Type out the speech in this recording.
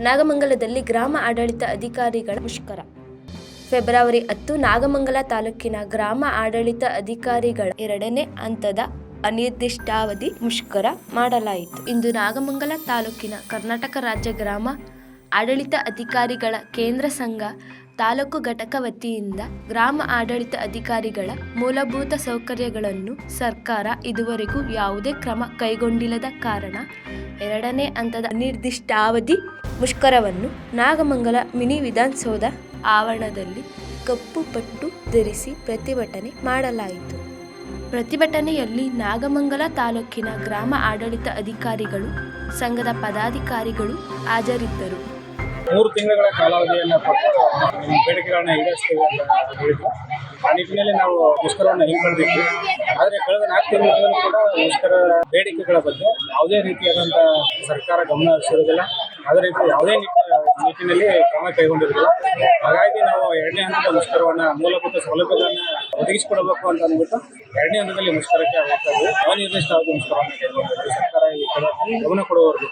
ನಾಗಮಂಗಲದಲ್ಲಿ ಗ್ರಾಮ ಆಡಳಿತ ಅಧಿಕಾರಿಗಳ ಮುಷ್ಕರ. ಫೆಬ್ರವರಿ 10 ನಾಗಮಂಗಲ ತಾಲೂಕಿನ ಗ್ರಾಮ ಆಡಳಿತ ಅಧಿಕಾರಿಗಳ 2ನೇ ಹಂತದ ಅನಿರ್ದಿಷ್ಟಾವಧಿ ಮುಷ್ಕರ ಮಾಡಲಾಯಿತು. ಇಂದು ನಾಗಮಂಗಲ ತಾಲೂಕಿನ ಕರ್ನಾಟಕ ರಾಜ್ಯ ಗ್ರಾಮ ಆಡಳಿತ ಅಧಿಕಾರಿಗಳ ಕೇಂದ್ರ ಸಂಘ ತಾಲೂಕು ಘಟಕ ವತಿಯಿಂದ ಗ್ರಾಮ ಆಡಳಿತ ಅಧಿಕಾರಿಗಳ ಮೂಲಭೂತ ಸೌಕರ್ಯಗಳನ್ನು ಸರ್ಕಾರ ಇದುವರೆಗೂ ಯಾವುದೇ ಕ್ರಮ ಕೈಗೊಂಡಿಲ್ಲದ ಕಾರಣ 2ನೇ ಹಂತದ ಅನಿರ್ದಿಷ್ಟಾವಧಿ ಮುಷ್ಕರವನ್ನು ನಾಗಮಂಗಲ ಮಿನಿ ವಿಧಾನಸೌಧ ಆವರಣದಲ್ಲಿ ಕಪ್ಪು ಪಟ್ಟು ಧರಿಸಿ ಪ್ರತಿಭಟನೆ ಮಾಡಲಾಯಿತು. ಪ್ರತಿಭಟನೆಯಲ್ಲಿ ನಾಗಮಂಗಲ ತಾಲೂಕಿನ ಗ್ರಾಮ ಆಡಳಿತ ಅಧಿಕಾರಿಗಳು, ಸಂಘದ ಪದಾಧಿಕಾರಿಗಳು ಹಾಜರಿದ್ದರು. 3 ತಿಂಗಳ ಕಾಲಾವಧಿಯನ್ನು ಕೊಟ್ಟು ಬೇಡಿಕೆಗಳನ್ನ ಈಡೇರಿಸ್ತೇವೆ ಅಂತ ಹೇಳಿದ್ರು. ಆ ನಿಟ್ಟಿನಲ್ಲಿ ನಾವು ಮುಷ್ಕರವನ್ನು ಹಿಂಪಡೆದಿದ್ವಿ. ಆದರೆ ಕಳೆದ 4 ತಿಂಗಳಿಂದಲೂ ಕೂಡ ಮುಷ್ಕರ ಬೇಡಿಕೆಗಳ ಬಗ್ಗೆ ಯಾವುದೇ ರೀತಿಯಾದಂಥ ಸರ್ಕಾರ ಗಮನ ಹರಿಸಿರುವುದಿಲ್ಲ. ಅದೇ ರೀತಿ ಯಾವುದೇ ನಿಟ್ಟಿನಲ್ಲಿ ಕ್ರಮ ಕೈಗೊಂಡಿರಲಿಲ್ಲ. ಹಾಗಾಗಿ ನಾವು 2ನೇ ಹಂತದ ಮುಷ್ಕರವನ್ನು ಮೂಲಭೂತ ಸೌಲಭ್ಯಗಳನ್ನು ಒದಗಿಸಿಕೊಡಬೇಕು ಅಂತ ಅಂದ್ಬಿಟ್ಟು 2ನೇ ಹಂತದಲ್ಲಿ ಮುಷ್ಕರಕ್ಕೆ ಹೋಗ್ತಾ ಇದ್ವಿ. ಅನಿರ್ದಿಷ್ಟಾವಧಿ ಮುಷ್ಕರವನ್ನು ಕೈಗೊಂಡಿದ್ವಿ. ಸರ್ಕಾರ ಈ ಕಡೆ ಗಮನ ಕೊಡುವವರೆಗೂ